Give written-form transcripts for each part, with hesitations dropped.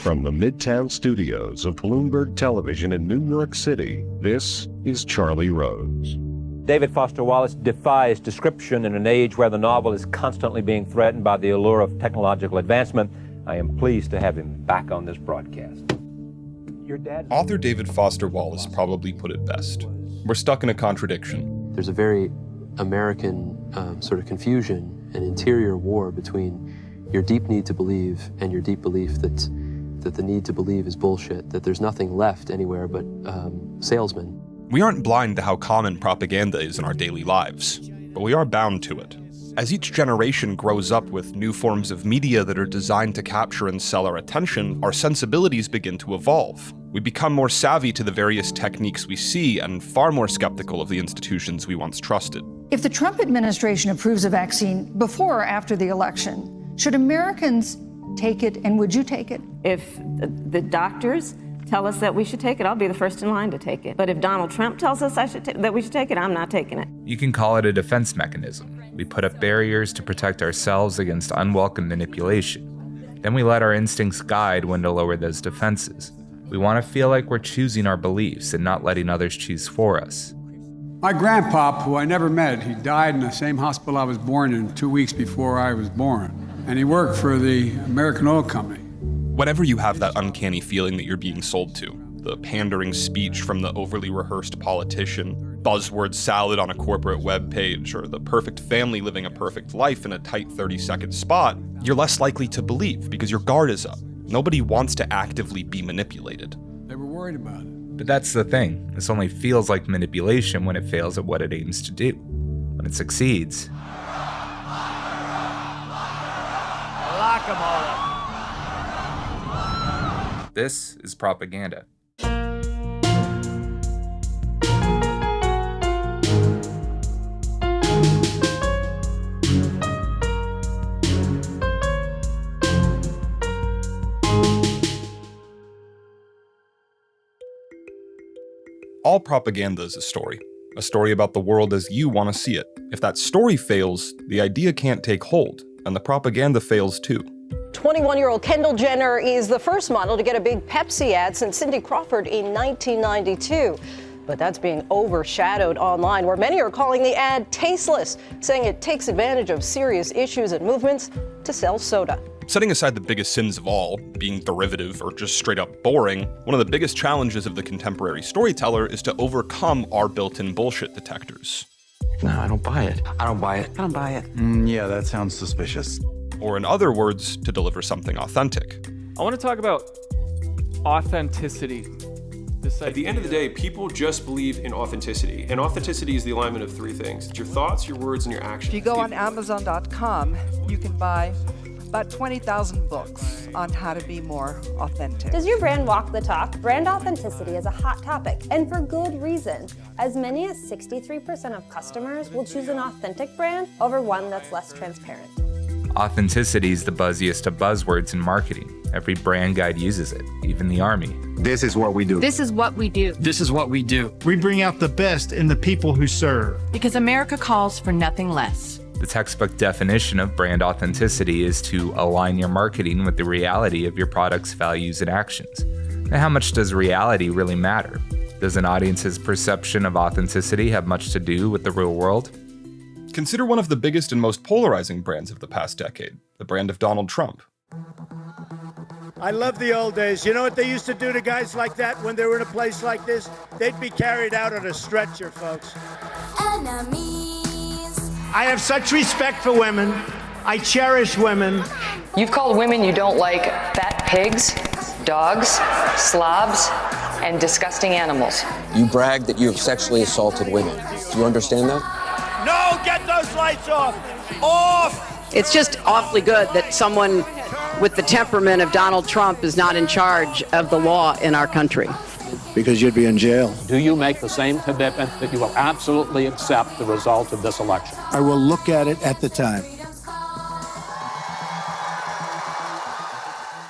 From the Midtown studios of Bloomberg Television in New York City, this is Charlie Rose. David Foster Wallace defies description in an age where the novel is constantly being threatened by the allure of technological advancement. I am pleased to have him back on this broadcast. Your dad... Author David Foster Wallace probably put it best. We're stuck in a contradiction. There's a very American sort of confusion and interior war between your deep need to believe and your deep belief that the need to believe is bullshit, that there's nothing left anywhere but salesmen. We aren't blind to how common propaganda is in our daily lives, but we are bound to it. As each generation grows up with new forms of media that are designed to capture and sell our attention, our sensibilities begin to evolve. We become more savvy to the various techniques we see and far more skeptical of the institutions we once trusted. If the Trump administration approves a vaccine before or after the election, should Americans take it, and would you take it? If the doctors tell us that we should take it, I'll be the first in line to take it. But if Donald Trump tells us that we should take it, I'm not taking it. You can call it a defense mechanism. We put up barriers to protect ourselves against unwelcome manipulation. Then we let our instincts guide when to lower those defenses. We want to feel like we're choosing our beliefs and not letting others choose for us. My grandpop, who I never met, he died in the same hospital I was born in 2 weeks before I was born. And he worked for the American Oil Company. Whenever you have that uncanny feeling that you're being sold to, the pandering speech from the overly rehearsed politician, buzzword salad on a corporate webpage, or the perfect family living a perfect life in a tight 30-second spot, you're less likely to believe because your guard is up. Nobody wants to actively be manipulated. They were worried about it. But that's the thing. This only feels like manipulation when it fails at what it aims to do. When it succeeds... Lock 'em all up. This is propaganda. All propaganda is a story about the world as you want to see it. If that story fails, the idea can't take hold, and the propaganda fails too. 21-year-old Kendall Jenner is the first model to get a big Pepsi ad since Cindy Crawford in 1992. But that's being overshadowed online, where many are calling the ad tasteless, saying it takes advantage of serious issues and movements to sell soda. Setting aside the biggest sins of all, being derivative or just straight up boring, one of the biggest challenges of the contemporary storyteller is to overcome our built-in bullshit detectors. No, I don't buy it. I don't buy it. I don't buy it. Yeah, that sounds suspicious. Or in other words, to deliver something authentic. I want to talk about authenticity. At the end of the day, people just believe in authenticity. And authenticity is the alignment of three things. It's your thoughts, your words, and your actions. If you go on Amazon.com, you can buy about 20,000 books on how to be more authentic. Does your brand walk the talk? Brand authenticity is a hot topic, and for good reason. As many as 63% of customers will choose an authentic brand over one that's less transparent. Authenticity is the buzziest of buzzwords in marketing. Every brand guide uses it, even the Army. This is what we do. This is what we do. This is what we do. We bring out the best in the people who serve. Because America calls for nothing less. The textbook definition of brand authenticity is to align your marketing with the reality of your product's values and actions. And how much does reality really matter? Does an audience's perception of authenticity have much to do with the real world? Consider one of the biggest and most polarizing brands of the past decade, the brand of Donald Trump. I love the old days. You know what they used to do to guys like that when they were in a place like this? They'd be carried out on a stretcher, folks. Enemies. I have such respect for women. I cherish women. You've called women you don't like fat pigs, dogs, slobs, and disgusting animals. You brag that you have sexually assaulted women. Do you understand that? No, get those lights off! Off! It's just awfully good that someone with the temperament of Donald Trump is not in charge of the law in our country. Because you'd be in jail. Do you make the same commitment that you will absolutely accept the result of this election? I will look at it at the time.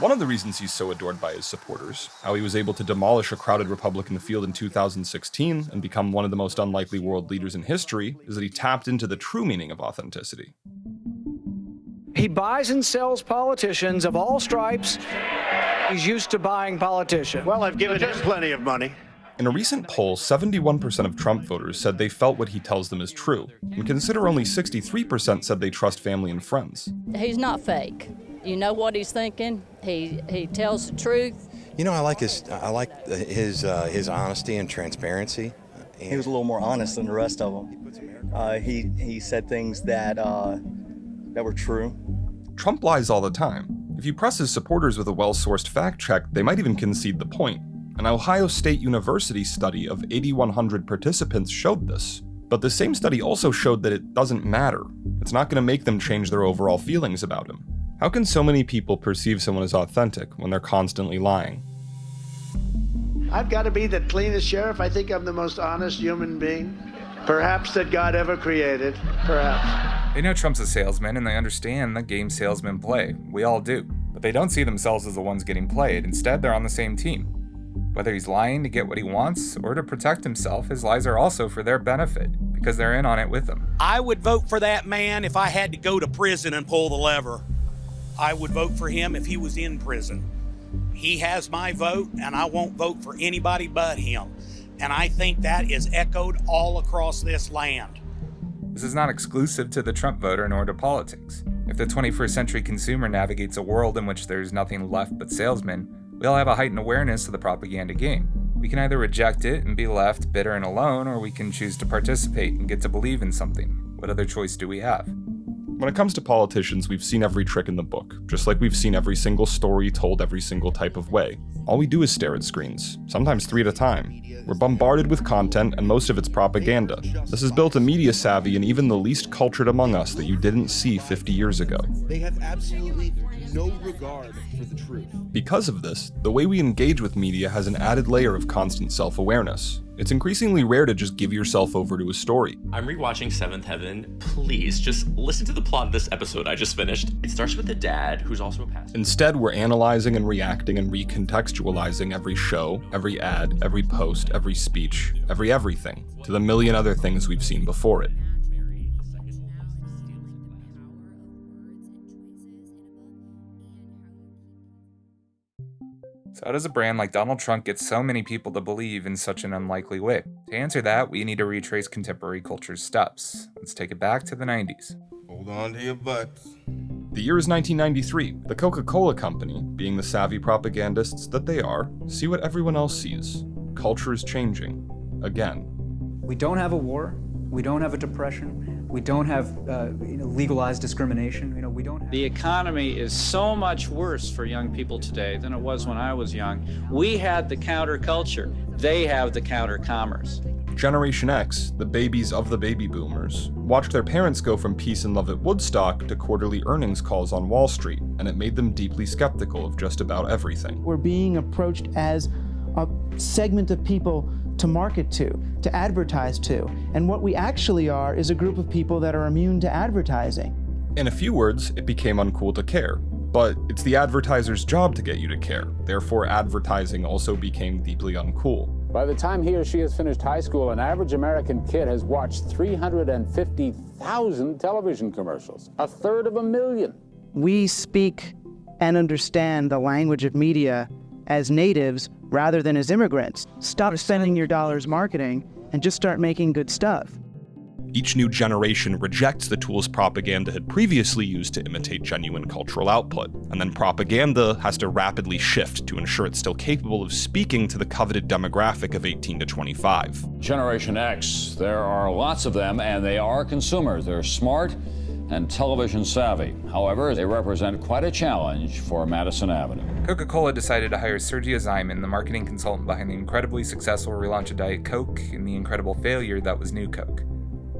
One of the reasons he's so adored by his supporters, how he was able to demolish a crowded Republican field in 2016 and become one of the most unlikely world leaders in history, is that he tapped into the true meaning of authenticity. He buys and sells politicians of all stripes. He's used to buying politicians. Well, I've given him plenty of money. In a recent poll, 71% of Trump voters said they felt what he tells them is true, and consider only 63% said they trust family and friends. He's not fake. You know what he's thinking. He tells the truth. You know, I like his honesty and transparency. He was a little more honest than the rest of them. He said things that were true. Trump lies all the time. If you press his supporters with a well-sourced fact check, they might even concede the point. An Ohio State University study of 8,100 participants showed this. But the same study also showed that it doesn't matter. It's not going to make them change their overall feelings about him. How can so many people perceive someone as authentic when they're constantly lying? I've got to be the cleanest sheriff. I think I'm the most honest human being, perhaps, that God ever created. Perhaps. They know Trump's a salesman and they understand the game salesmen play. We all do. But they don't see themselves as the ones getting played. Instead, they're on the same team. Whether he's lying to get what he wants or to protect himself, his lies are also for their benefit, because they're in on it with him. I would vote for that man if I had to go to prison and pull the lever. I would vote for him if he was in prison. He has my vote, and I won't vote for anybody but him. And I think that is echoed all across this land. This is not exclusive to the Trump voter nor to politics. If the 21st century consumer navigates a world in which there's nothing left but salesmen, we all have a heightened awareness of the propaganda game. We can either reject it and be left bitter and alone, or we can choose to participate and get to believe in something. What other choice do we have? When it comes to politicians, we've seen every trick in the book, just like we've seen every single story told every single type of way. All we do is stare at screens, sometimes 3 at a time. We're bombarded with content, and most of it's propaganda. This has built a media savvy in even the least cultured among us that you didn't see 50 years ago. They have absolutely no regard for the truth. Because of this, the way we engage with media has an added layer of constant self-awareness. It's increasingly rare to just give yourself over to a story. I'm rewatching Seventh Heaven. Please, just listen to the plot of this episode I just finished. It starts with a dad who's also a pastor. Instead, we're analyzing and reacting and recontextualizing every show, every ad, every post, every speech, every everything, to the million other things we've seen before it. So how does a brand like Donald Trump get so many people to believe in such an unlikely way? To answer that, we need to retrace contemporary culture's steps. Let's take it back to the 90s. Hold on to your butts. The year is 1993. The Coca-Cola Company, being the savvy propagandists that they are, see what everyone else sees. Culture is changing. Again. We don't have a war. We don't have a depression. We don't have legalized discrimination. We don't have... The economy is so much worse for young people today than it was when I was young. We had the counterculture. They have the counter-commerce. Generation X, the babies of the baby boomers, watched their parents go from peace and love at Woodstock to quarterly earnings calls on Wall Street, and it made them deeply skeptical of just about everything. We're being approached as a segment of people to market to advertise to. And what we actually are is a group of people that are immune to advertising. In a few words, it became uncool to care. But it's the advertiser's job to get you to care. Therefore, advertising also became deeply uncool. By the time he or she has finished high school, an average American kid has watched 350,000 television commercials, 1/3 We speak and understand the language of media as natives rather than as immigrants. Stop spending your dollars marketing and just start making good stuff. Each new generation rejects the tools propaganda had previously used to imitate genuine cultural output, and then propaganda has to rapidly shift to ensure it's still capable of speaking to the coveted demographic of 18 to 25. Generation X, there are lots of them, and they are consumers. They're smart and television savvy. However, they represent quite a challenge for Madison Avenue. Coca-Cola decided to hire Sergio Zyman, the marketing consultant behind the incredibly successful relaunch of Diet Coke and the incredible failure that was New Coke.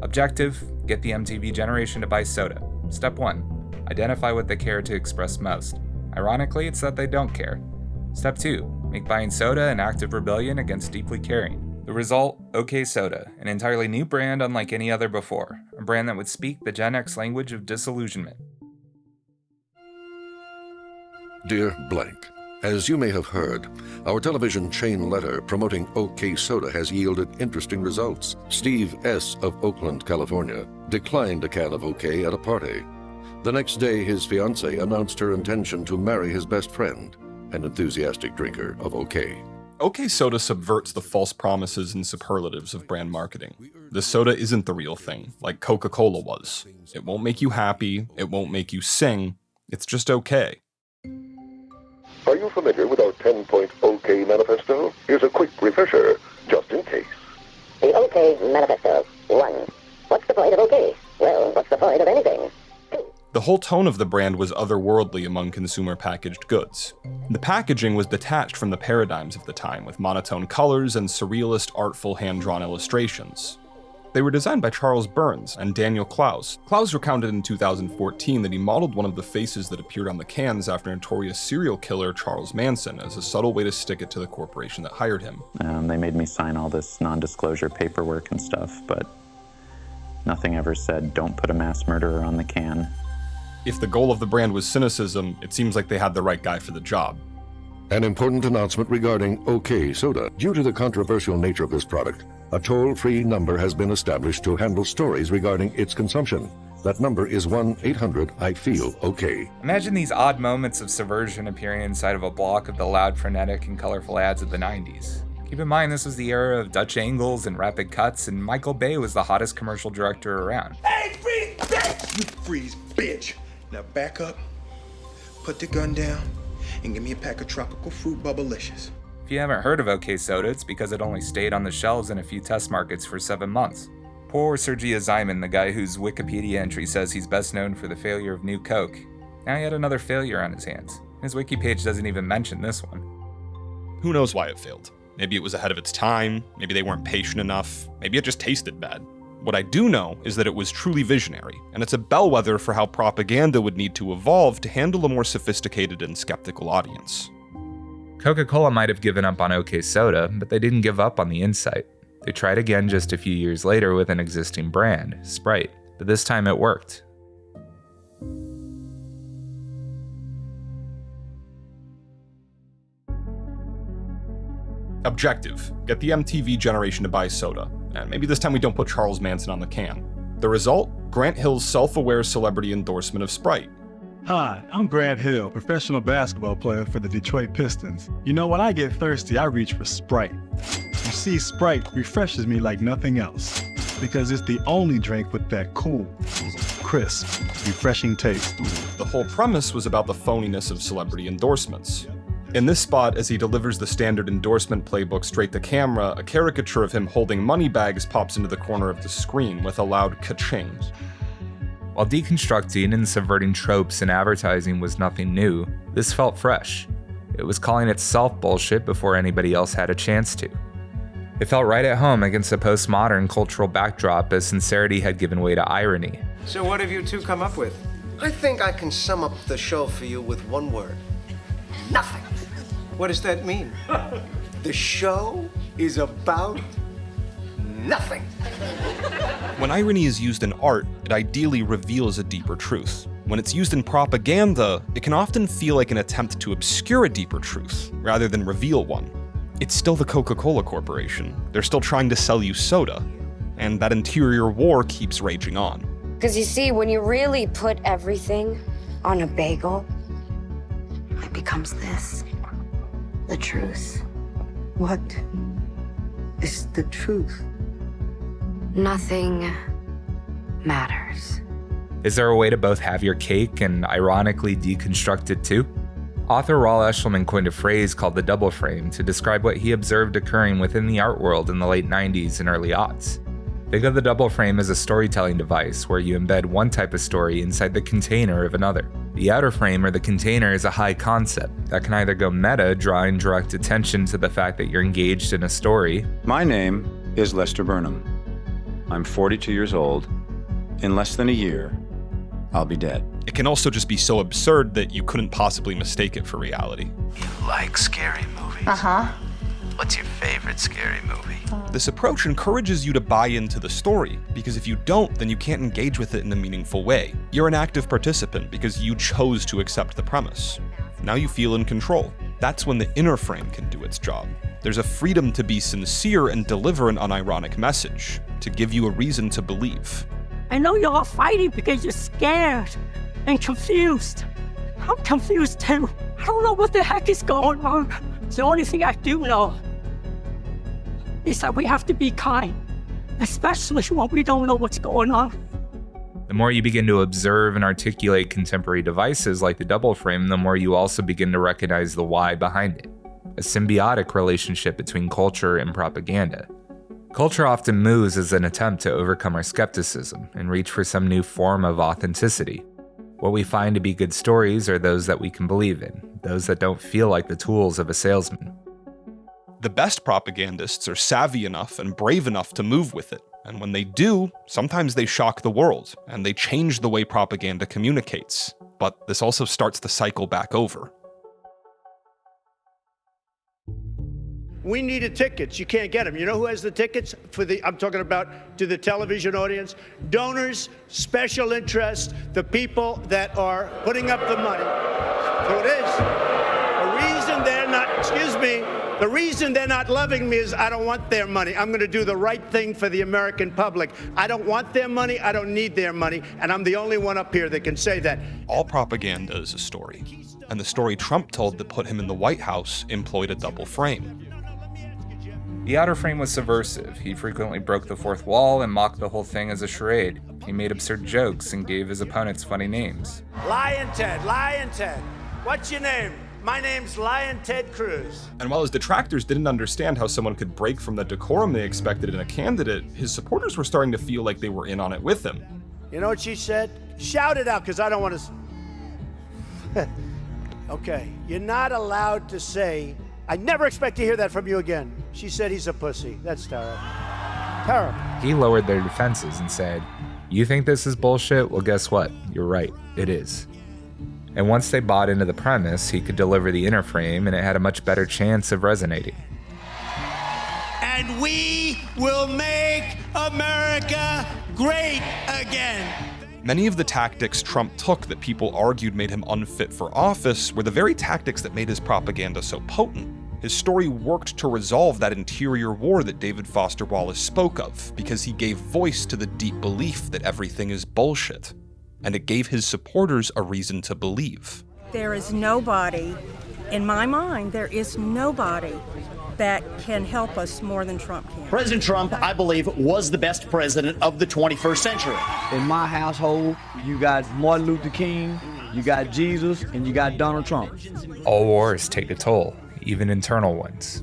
Objective, get the MTV generation to buy soda. Step 1, identify what they care to express most. Ironically, it's that they don't care. Step 2, make buying soda an act of rebellion against deeply caring. The result, OK Soda, an entirely new brand unlike any other before, a brand that would speak the Gen X language of disillusionment. Dear Blank, as you may have heard, our television chain letter promoting OK Soda has yielded interesting results. Steve S. of Oakland, California, declined a can of OK at a party. The next day, his fiancée announced her intention to marry his best friend, an enthusiastic drinker of OK. OK Soda subverts the false promises and superlatives of brand marketing. The soda isn't the real thing, like Coca-Cola was. It won't make you happy, it won't make you sing, it's just okay. Are you familiar with our 10-point OK manifesto? Here's a quick refresher, just in case. The OK manifesto. 1. What's the point of OK? Well, what's the point of anything? The whole tone of the brand was otherworldly among consumer packaged goods. The packaging was detached from the paradigms of the time, with monotone colors and surrealist, artful hand-drawn illustrations. They were designed by Charles Burns and Daniel Klaus. Klaus recounted in 2014 that he modeled one of the faces that appeared on the cans after notorious serial killer Charles Manson as a subtle way to stick it to the corporation that hired him. They made me sign all this non-disclosure paperwork and stuff, but nothing ever said, don't put a mass murderer on the can. If the goal of the brand was cynicism, it seems like they had the right guy for the job. An important announcement regarding OK Soda. Due to the controversial nature of this product, a toll-free number has been established to handle stories regarding its consumption. That number is 1-800-I-FEEL-OK. Imagine these odd moments of subversion appearing inside of a block of the loud, frenetic, and colorful ads of the 90s. Keep in mind, this was the era of Dutch angles and rapid cuts, and Michael Bay was the hottest commercial director around. Hey, freeze, bitch! You freeze, bitch! Now back up, put the gun down, and give me a pack of tropical fruit bubblicious. If you haven't heard of OK Soda, it's because it only stayed on the shelves in a few test markets for 7 months. Poor Sergei Zyman, the guy whose Wikipedia entry says he's best known for the failure of New Coke. Now he had another failure on his hands. His wiki page doesn't even mention this one. Who knows why it failed? Maybe it was ahead of its time, maybe they weren't patient enough, maybe it just tasted bad. What I do know is that it was truly visionary, and it's a bellwether for how propaganda would need to evolve to handle a more sophisticated and skeptical audience. Coca-Cola might have given up on OK Soda, but they didn't give up on the insight. They tried again just a few years later with an existing brand, Sprite, but this time it worked. Objective: get the MTV generation to buy soda, and maybe this time we don't put Charles Manson on the can. The result? Grant Hill's self-aware celebrity endorsement of Sprite. Hi, I'm Grant Hill, professional basketball player for the Detroit Pistons. You know, when I get thirsty, I reach for Sprite. You see, Sprite refreshes me like nothing else, because it's the only drink with that cool, crisp, refreshing taste. The whole premise was about the phoniness of celebrity endorsements. In this spot, as he delivers the standard endorsement playbook straight to camera, a caricature of him holding money bags pops into the corner of the screen with a loud ka-ching. While deconstructing and subverting tropes in advertising was nothing new, this felt fresh. It was calling itself bullshit before anybody else had a chance to. It felt right at home against a postmodern cultural backdrop as sincerity had given way to irony. So what have you two come up with? I think I can sum up the show for you with one word. Nothing. What does that mean? The show is about nothing. When irony is used in art, it ideally reveals a deeper truth. When it's used in propaganda, it can often feel like an attempt to obscure a deeper truth, rather than reveal one. It's still the Coca-Cola Corporation. They're still trying to sell you soda. And that interior war keeps raging on. Because you see, when you really put everything on a bagel, it becomes this. The truth. What is the truth? Nothing matters. Is there a way to both have your cake and ironically deconstruct it too? Author Raul Eshelman coined a phrase called the double frame to describe what he observed occurring within the art world in the late 90s and early aughts. Think of the double frame as a storytelling device where you embed one type of story inside the container of another. The outer frame or the container is a high concept that can either go meta, drawing direct attention to the fact that you're engaged in a story. My name is Lester Burnham. I'm 42 years old. In less than a year, I'll be dead. It can also just be so absurd that you couldn't possibly mistake it for reality. You like scary movies? Uh-huh. What's your favorite scary movie? This approach encourages you to buy into the story, because if you don't, then you can't engage with it in a meaningful way. You're an active participant because you chose to accept the premise. Now you feel in control. That's when the inner frame can do its job. There's a freedom to be sincere and deliver an unironic message, to give you a reason to believe. I know you're all fighting because you're scared. and confused. I'm confused too. I don't know what the heck is going on. The only thing I do know is that we have to be kind, especially when we don't know what's going on. The more you begin to observe and articulate contemporary devices like the double frame, the more you also begin to recognize the why behind it. A symbiotic relationship between culture and propaganda. Culture often moves as an attempt to overcome our skepticism and reach for some new form of authenticity. What we find to be good stories are those that we can believe in, those that don't feel like the tools of a salesman. The best propagandists are savvy enough and brave enough to move with it. And when they do, sometimes they shock the world, and they change the way propaganda communicates. But this also starts the cycle back over. We needed tickets. You can't get them. You know who has the tickets for the, I'm talking about to the television audience? Donors, special interest, the people that are putting up the money. So it is. The reason they're not, the reason they're not loving me is I don't want their money. I'm going to do the right thing for the American public. I don't want their money. I don't need their money. And I'm the only one up here that can say that. All propaganda is a story. And the story Trump told that put him in the White House employed a double frame. The outer frame was subversive. He frequently broke the fourth wall and mocked the whole thing as a charade. He made absurd jokes and gave his opponents funny names. Lion Ted, Lion Ted. What's your name? My name's Lion Ted Cruz. And while his detractors didn't understand how someone could break from the decorum they expected in a candidate, his supporters were starting to feel like they were in on it with him. You know what she said? Shout it out, because I don't want to... Okay, you're not allowed to say, I never expect to hear that from you again. She said he's a pussy. That's terrible. Terrible. He lowered their defenses and said, "You think this is bullshit? Well, guess what? You're right. It is." And once they bought into the premise, he could deliver the inner frame, and it had a much better chance of resonating. And we will make America great again. Many of the tactics Trump took that people argued made him unfit for office were the very tactics that made his propaganda so potent. His story worked to resolve that interior war that David Foster Wallace spoke of, because he gave voice to the deep belief that everything is bullshit. And it gave his supporters a reason to believe. There is nobody, in my mind, there is nobody that can help us more than Trump can. President Trump, I believe, was the best president of the 21st century. In my household, you got Martin Luther King, you got Jesus, and you got Donald Trump. All wars take a toll, even internal ones.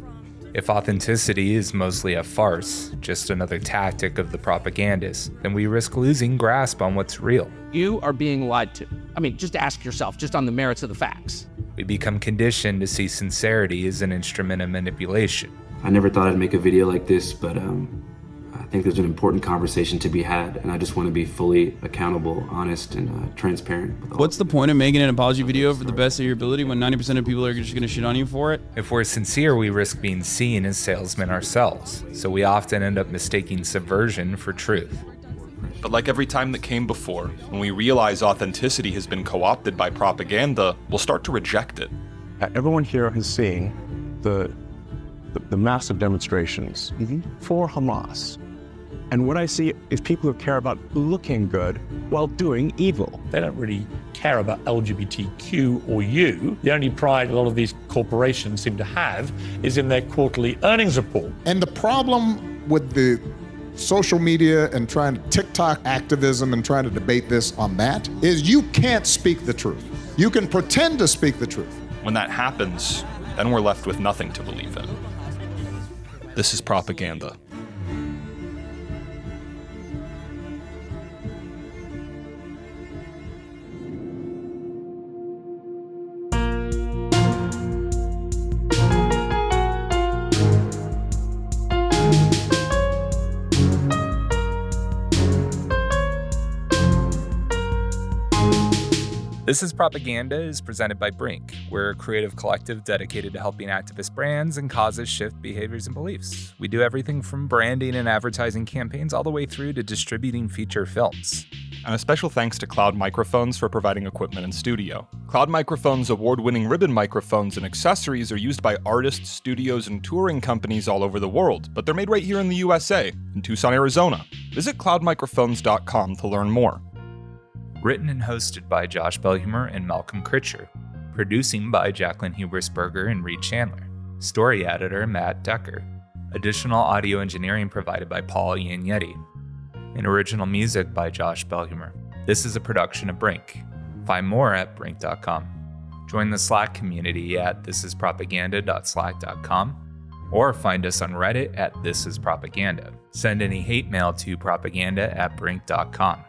If authenticity is mostly a farce, just another tactic of the propagandist, then we risk losing grasp on what's real. You are being lied to. I mean, just ask yourself, just on the merits of the facts. We become conditioned to see sincerity as an instrument of manipulation. I never thought I'd make a video like this, but I think there's an important conversation to be had, and I just want to be fully accountable, honest, and transparent. What's the point of making an apology video for the best of your ability when 90% of people are just going to shit on you for it? If we're sincere, we risk being seen as salesmen ourselves, so we often end up mistaking subversion for truth. But like every time that came before, when we realize authenticity has been co-opted by propaganda, we'll start to reject it. Everyone here has seen the massive demonstrations for Hamas. And what I see is people who care about looking good while doing evil. They don't really care about LGBTQ or you. The only pride a lot of these corporations seem to have is in their quarterly earnings report. And the problem with the social media and trying to TikTok activism and trying to debate this on that is you can't speak the truth. You can pretend to speak the truth. When that happens, then we're left with nothing to believe in. This is propaganda. This is Propaganda is presented by Brink. We're a creative collective dedicated to helping activist brands and causes shift behaviors and beliefs. We do everything from branding and advertising campaigns all the way through to distributing feature films. And a special thanks to Cloud Microphones for providing equipment and studio. Cloud Microphones' award-winning ribbon microphones and accessories are used by artists, studios, and touring companies all over the world, but they're made right here in the USA, in Tucson, Arizona. Visit cloudmicrophones.com to learn more. Written and hosted by Josh Belhumeur and Malcolm Critcher. Producing by Jaclyn Hubersberger and Reed Chandler. Story editor Matt Decker. Additional audio engineering provided by Paul Injeti. And original music by Josh Belhumeur. This is a production of Brink. Find more at brink.com. Join the Slack community at thisispropaganda.slack.com or find us on Reddit at thisispropaganda. Send any hate mail to propaganda@brink.com.